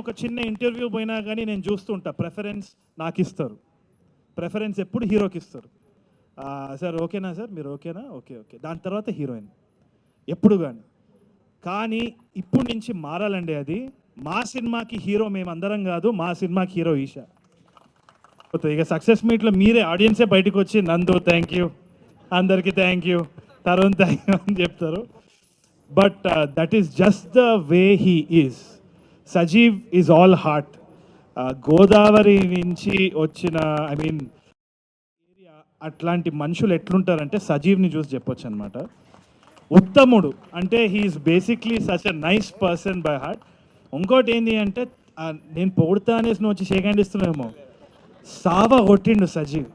ఒక చిన్న ఇంటర్వ్యూ పోయినా కానీ నేను చూస్తుంటా, ప్రెఫరెన్స్ నాకు ఇస్తారు, ప్రెఫరెన్స్ ఎప్పుడు హీరోకి ఇస్తారు. సార్ ఓకేనా సార్, మీరు ఓకేనా, ఓకే ఓకే, దాని తర్వాత హీరోయిన్ ఎప్పుడు కానీ ఇప్పుడు నుంచి మారాలండి. అది మా సినిమాకి హీరో మేమందరం కాదు, మా సినిమాకి హీరో ఈషా. ఇక సక్సెస్ మీట్లో మీరే ఆడియన్సే బయటకు వచ్చి నందు థ్యాంక్ యూ, అందరికీ thank you, Tarun thank you అని చెప్తారు. But that is just the way he is. Sajeev is all heart. Godavari నుంచి వచ్చిన ఐ మీన్ ఏరియా అట్లాంటి మనుషులు ఎట్లుంటారంటే సజీవ్ని చూసి చెప్పొచ్చు అనమాట. ఉత్తముడు అంటే he is basically such a nice person by heart. ఇంకోటి ఏంటి అంటే నేను పొగుడుతా అనేసి నువ్వు వచ్చి షేక్ హ్యాండ్ ఇస్తున్నావేమో, సావ కొట్టిండు సజీవ్.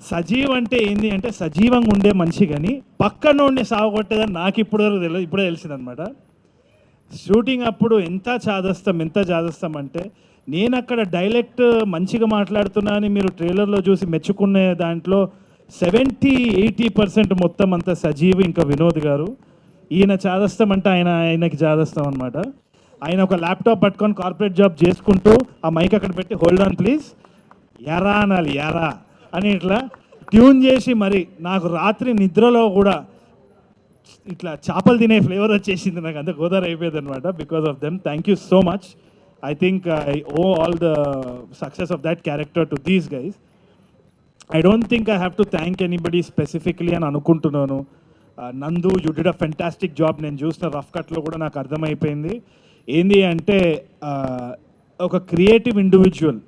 సజీవ్ అంటే ఏంది అంటే సజీవంగా ఉండే మనిషి, కానీ పక్కనోడిని సావ కొట్టేదని నాకు ఇప్పుడే తెలిసిందనమాట. షూటింగ్ అప్పుడు ఎంత చాదస్తాం అంటే నేను అక్కడ డైలెక్ట్ మంచిగా మాట్లాడుతున్నా అని మీరు ట్రైలర్లో చూసి మెచ్చుకునే దాంట్లో 70-80% మొత్తం అంతా సజీవ్ ఇంకా వినోద్ గారు. ఈయన చాదస్తాం అంటే ఆయనకి చాదస్తాం అనమాట. ఆయన ఒక ల్యాప్టాప్ పట్టుకొని కార్పొరేట్ జాబ్ చేసుకుంటూ ఆ మైక్ అక్కడ పెట్టి హోల్డ్ ఆన్ ప్లీజ్ ఎరా అనాలి, ఎరా అని ఇట్లా ట్యూన్ చేసి మరి నాకు రాత్రి నిద్రలో కూడా ఇట్లా చేపలు తినే ఫ్లేవర్ వచ్చేసింది, నాకు అంత గోదావరి అయిపోయింది అనమాట because of them. Thank you so much. I think I owe all the success of that character to these guys. I don't think I have to thank anybody specifically అని అనుకుంటున్నాను. Nandu you did a fantastic job. నేను చూసిన rough కట్లో కూడా నాకు అర్థమైపోయింది ఏంది అంటే ఒక క్రియేటివ్ ఇండివిజువల్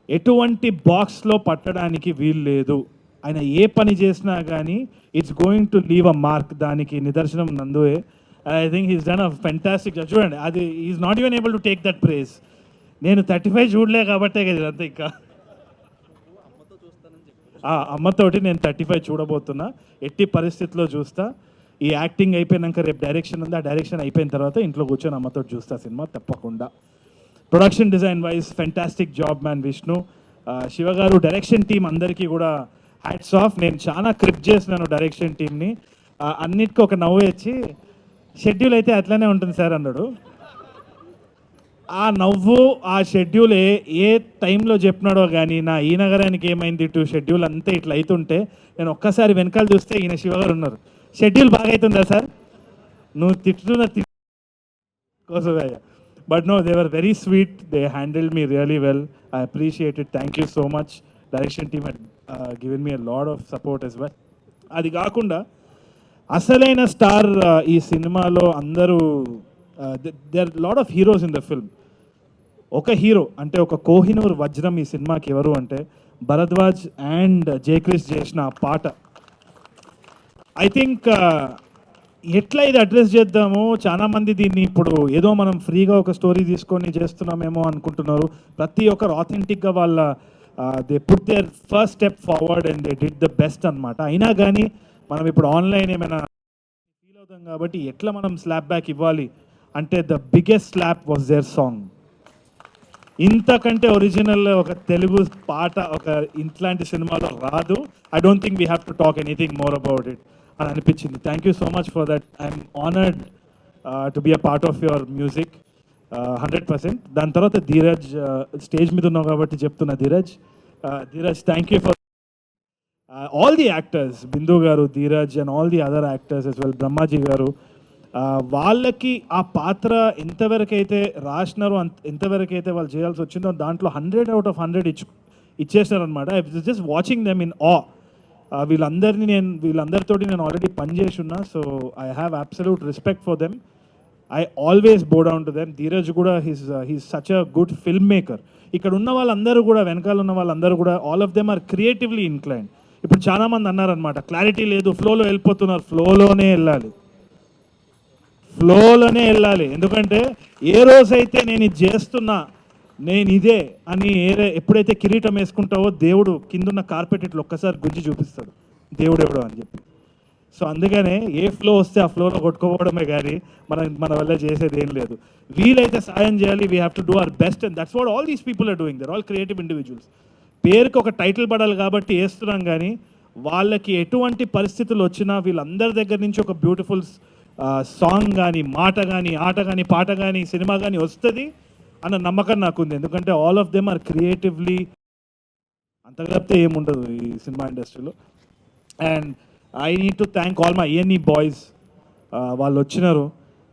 ఎటువంటి బాక్స్లో పట్టడానికి వీలు లేదు. ఆయన ఏ పని చేసినా కానీ it's going to leave a mark. దానికి నిదర్శనం నందువే. I think he's done a fantastic job. చూడండి, అది is not even able to take that prize. నేను 35 చూడలే కాబట్టే కదా అంతే. ఇంకా అమ్మతోటి నేను 35 చూడబోతున్నా, ఎట్టి పరిస్థితిలో చూస్తా. ఈ యాక్టింగ్ అయిపోయినాక రేపు డైరెక్షన్ ఉంది, ఆ డైరెక్షన్ అయిపోయిన తర్వాత ఇంట్లో కూర్చొని అమ్మతో చూస్తా సినిమా తప్పకుండా. Production design wise fantastic job man Vishnu, Shiva గారు, డైరెక్షన్ టీం అందరికీ కూడా హ్యాట్స్ ఆఫ్. నేను చాలా క్రిప్ చేసినాను డైరెక్షన్ టీంని. అన్నిటికీ ఒక నవ్వు వచ్చి షెడ్యూల్ అయితే అట్లనే ఉంటుంది సార్ అన్నాడు. ఆ నవ్వు ఆ షెడ్యూల్ ఏ టైంలో చెప్పినాడో కానీ నా ఈ నగరానికి ఏమైంది టు షెడ్యూల్ అంతే ఇట్లా అవుతుంటే నేను ఒక్కసారి వెనకాల చూస్తే ఈయన శివగారు ఉన్నారు. షెడ్యూల్ బాగా అవుతుందా సార్, నువ్వు తిట్టుతున్న కోసమే. But no, they were very sweet, they handled me really well. I appreciate it. Thank you so much. Direction team had given me a lot of support as well. అది కాకుండా అసలైన star ఈ సినిమాలో అందరూ, there lot of heroes in the film. ఒక hero అంటే ఒక కోహినూర్ వజ్రం ఈ సినిమాకి ఎవరు అంటే భరద్వాజ్ అండ్ జయక్రిష్ చేసిన పాట. ఐ థింక్ ఎట్లా ఇది అడ్రస్ చేద్దాము, చాలామంది దీన్ని ఇప్పుడు ఏదో మనం ఫ్రీగా ఒక స్టోరీ తీసుకొని చేస్తున్నామేమో అనుకుంటున్నారు. ప్రతి ఒక్కరు ఆథెంటిక్గా వాళ్ళ they put their first step forward and they did the best అనమాట. అయినా కానీ మనం ఇప్పుడు ఆన్లైన్ ఏమైనా ఫీల్ అవుతాం కాబట్టి ఎట్లా మనం స్లాప్ బ్యాక్ ఇవ్వాలి అంటే the biggest slap was their song. ఇంతకంటే ఒరిజినల్ ఒక తెలుగు పాట ఒక ఇట్లాంటి సినిమాలో రాదు. I don't think we have to talk anything more about it అని అనిపించింది. Thank you so much for that. I'm honoured to be a part of your music 100%. దాని తర్వాత ధీరజ్, స్టేజ్ మీద ఉన్నావు కాబట్టి చెప్తున్నా, Dheeraj thank you for all the actors, Bindu garu, Dheeraj and all the other actors yes well, Brahmaji గారు. వాళ్ళకి ఆ పాత్ర ఎంతవరకు అయితే రాసినారో ఎంతవరకు అయితే వాళ్ళు చేయాల్సి వచ్చిందో దాంట్లో 100 out of 100 ఇచ్చేసినారు అనమాట. I was just watching them in awe. వీళ్ళందరితోటి నేను ఆల్రెడీ పనిచేసి ఉన్నా, so I have absolute respect for them. I always bow down to them. Dheeraj కూడా he's such a good film maker. ఇక్కడ ఉన్న వాళ్ళందరూ కూడా, వెనకాల ఉన్న వాళ్ళందరూ కూడా all of them are creatively inclined. ఇప్పుడు చాలామంది అన్నారనమాట క్లారిటీ లేదు, ఫ్లోలో వెళ్ళిపోతున్నారు. ఫ్లోలోనే వెళ్ళాలి. ఎందుకంటే ఏ రోజైతే నేను ఇది చేస్తున్నా, నేను ఇదే అని ఎప్పుడైతే కిరీటం వేసుకుంటావో దేవుడు కిందున్న కార్పెట్ ఇట్లా ఒక్కసారి గుంజి చూపిస్తాడు దేవుడు ఎవడో అని చెప్పి. సో అందుకనే ఏ ఫ్లో వస్తే ఆ ఫ్లోలో కొట్టుకోవడమే కానీ మన వల్ల చేసేది ఏం లేదు. వీలైతే సాయం చేయాలి. We have to do our best and that's what all these people are doing. They're all creative individuals. పేరుకి ఒక టైటిల్ పడాలి కాబట్టి వేస్తున్నాం, కానీ వాళ్ళకి ఎటువంటి పరిస్థితులు వచ్చినా వీళ్ళందరి దగ్గర నుంచి ఒక బ్యూటిఫుల్ సాంగ్ కానీ, మాట కానీ, ఆట కానీ, పాట కానీ, సినిమా కానీ వస్తుంది. అన్న నమ్మకం నాకుంది. ఎందుకంటే all of them are creatively అంతగా ఏముండదు ఈ సినిమా ఇండస్ట్రీలో. And I need to thank all my A N E boys. వాళ్ళు వచ్చినారు.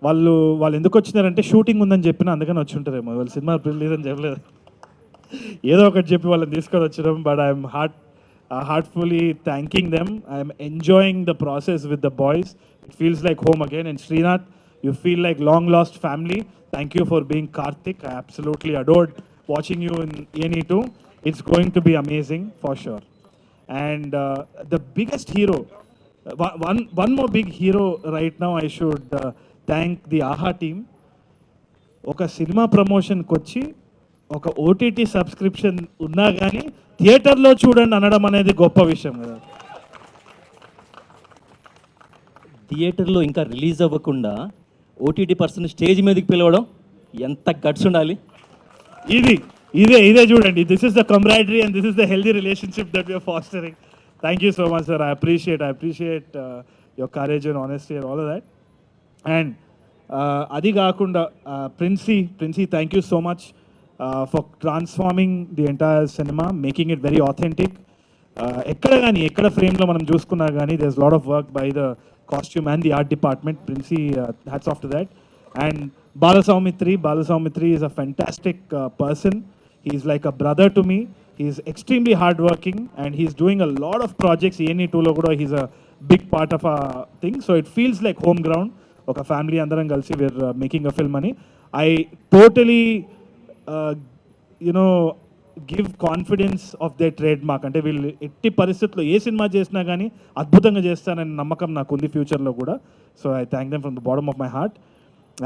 వాళ్ళు వాళ్ళు ఎందుకు వచ్చినారంటే షూటింగ్ ఉందని చెప్పిన అందుకని వచ్చి ఉంటారేమో. వాళ్ళు సినిమా రిలీజ్ అని చెప్పలేదు, ఏదో ఒకటి చెప్పి వాళ్ళని తీసుకొని వచ్చడం. But I'm heartfully thanking them. I'm enjoying the process with the boys. It feels like home again. And Srinath, you feel like long lost family. Thank you for being Karthik. I absolutely adored watching you in A&E2. It's going to be amazing for sure. And the biggest hero, one more big hero right now, I should thank the AHA team. ఒక cinema ప్రమోషన్కి వచ్చి ఒక OTT subscription ఉన్నా కానీ థియేటర్లో చూడండి అనడం అనేది గొప్ప విషయం కదా. థియేటర్లో ఇంకా రిలీజ్ అవ్వకుండా ఓటీటీ పర్సన్ స్టేజ్ మీదకి పిలవడం ఎంత గట్స్ ఉండాలి. ఇదే చూడండి. This is the camaraderie and this is the healthy relationship that we are fostering. Thank you so much, sir. I appreciate your courage and honesty and all of that. And అది కాకుండా Princy thank you so much for transforming the entire cinema, making it very authentic. ఎక్కడ ఫ్రేమ్లో మనం చూసుకున్నా కానీ there's a lot of work by the costume and the art department. Princey, hats off to that. And Balasaumitri is a fantastic person. He's like a brother to me. He's extremely hardworking and he's doing a lot of projects. A&E2 lo kuda he's a big part of our thing. So it feels like home ground. Oka family andaram kalsi we're making a film ani. I totally give confidence of they trade mark. అంటే వీళ్ళు ఎట్టి పరిస్థితుల్లో ఏ cinema చేసినా కానీ అద్భుతంగా చేస్తానని నమ్మకం నాకు ఉంది ఫ్యూచర్లో కూడా. So I thank them from the bottom of my heart.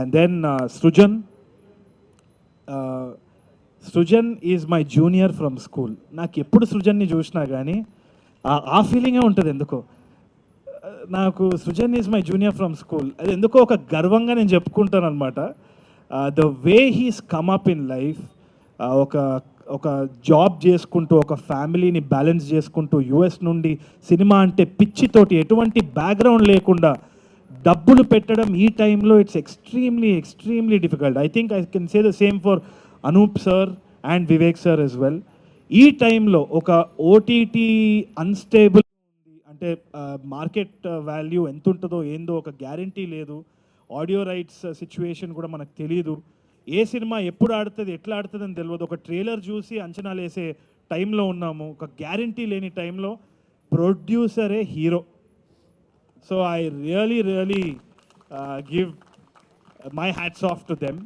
And then Srujan is my junior from school. నాకు ఎప్పుడు సృజన్ని చూసినా కానీ ఆ ఫీలింగే ఉంటుంది ఎందుకో. నాకు Srujan is my junior from school, అది ఎందుకో ఒక గర్వంగా నేను చెప్పుకుంటాను అనమాట. The way he's come up in life, ఒక జాబ్ చేసుకుంటూ ఒక ఫ్యామిలీని బ్యాలెన్స్ చేసుకుంటూ యుఎస్ నుండి సినిమా అంటే పిచ్చితోటి ఎటువంటి బ్యాక్గ్రౌండ్ లేకుండా డబ్బులు పెట్టడం ఈ టైంలో it's extremely difficult. I think I can say the same for Anoop sir and Vivek sir as well. ఈ టైంలో ఒక ఓటీటీ అన్స్టేబుల్ ఉంది అంటే మార్కెట్ వాల్యూ ఎంత ఉంటుందో ఏందో ఒక గ్యారంటీ లేదు. ఆడియో రైట్స్ సిచ్యువేషన్ కూడా మనకు తెలియదు. ఏ సినిమా ఎప్పుడు ఆడుతుంది ఎట్లా ఆడుతుంది అని తెలియదు. ఒక ట్రైలర్ చూసి అంచనాలు వేసే టైంలో ఉన్నాము. ఒక గ్యారంటీ లేని టైంలో ప్రొడ్యూసరే hero. So I really give my hats off to them.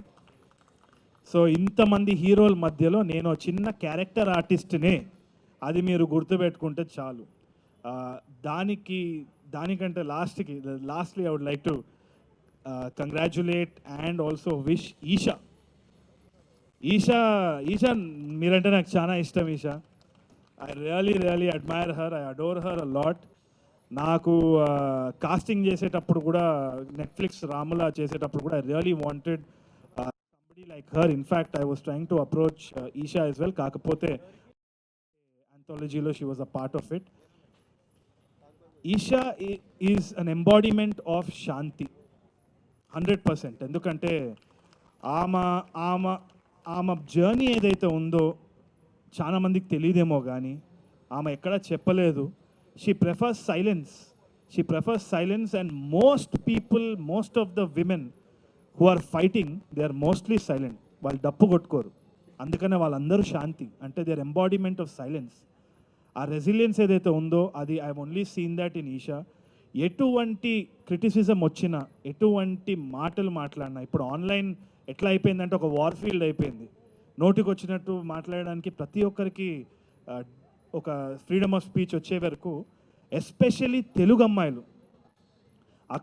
So ఇంతమంది హీరోల మధ్యలో నేను చిన్న క్యారెక్టర్ ఆర్టిస్ట్నే, అది మీరు గుర్తుపెట్టుకుంటే చాలు. దానికంటే lastly I would like to congratulate and also wish Esha మీరంటే నాకు చాలా ఇష్టం. Esha, I really admire her, I adore her a lot. నాకు కాస్టింగ్ చేసేటప్పుడు కూడా నెట్ఫ్లిక్స్ రాములా చేసేటప్పుడు కూడా I really wanted somebody like her. In fact I was trying to approach Esha as well. కాకపోతే ఆంథాలజీలో she was a part of it. Esha is an embodiment of Shanti 100%. ఎందుకంటే ఆమె జర్నీ ఏదైతే ఉందో చాలామందికి తెలియదేమో కానీ ఆమె ఎక్కడ చెప్పలేదు. She prefers silence and most of the women who are fighting they are mostly silent. వాళ్ళు డప్పు కొట్టుకోరు, అందుకనే వాళ్ళందరూ శాంతి. అంటే they are embodiment of silence. ఆ రెసిలియన్స్ ఏదైతే ఉందో అది I only seen that in Isha. ఎటువంటి క్రిటిసిజం వచ్చినా, ఎటువంటి మాటలు మాట్లాడినా, ఇప్పుడు ఆన్లైన్ ఎట్లా అయిపోయిందంటే ఒక వార్ ఫీల్డ్ అయిపోయింది. నోటికి వచ్చినట్టు మాట్లాడడానికి ప్రతి ఒక్కరికి ఒక ఫ్రీడమ్ ఆఫ్ స్పీచ్ వచ్చే వరకు, ఎస్పెషల్లీ తెలుగు అమ్మాయిలు ఆ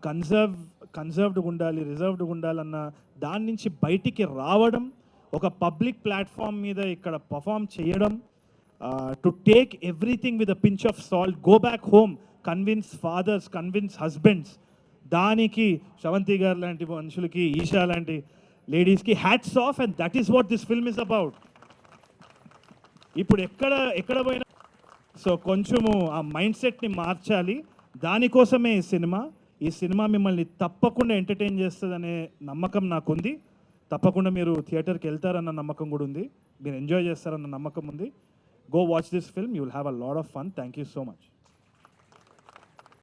కన్సర్వ్డ్గా ఉండాలి, రిజర్వ్డ్గా ఉండాలన్న దాని నుంచి బయటికి రావడం, ఒక పబ్లిక్ ప్లాట్ఫామ్ మీద ఇక్కడ పర్ఫామ్ చేయడం, to take everything with a pinch of salt, go back home, convince fathers, convince husbands. దానికి శ్రవంతి గారు లాంటి మనుషులకి, ఈషా లాంటి లేడీస్కి hats off. And that is what this film is about. ఇప్పుడు ఎక్కడ పోయినా సో కొంచెము ఆ మైండ్ సెట్ని మార్చాలి. దానికోసమే ఈ సినిమా మిమ్మల్ని తప్పకుండా ఎంటర్టైన్ చేస్తుందనే నమ్మకం నాకుంది. తప్పకుండా మీరు థియేటర్కి వెళ్తారన్న నమ్మకం కూడా ఉంది, మీరు ఎంజాయ్ చేస్తారన్న నమ్మకం ఉంది. Go watch this film, you will have a lot of fun. Thank you so much.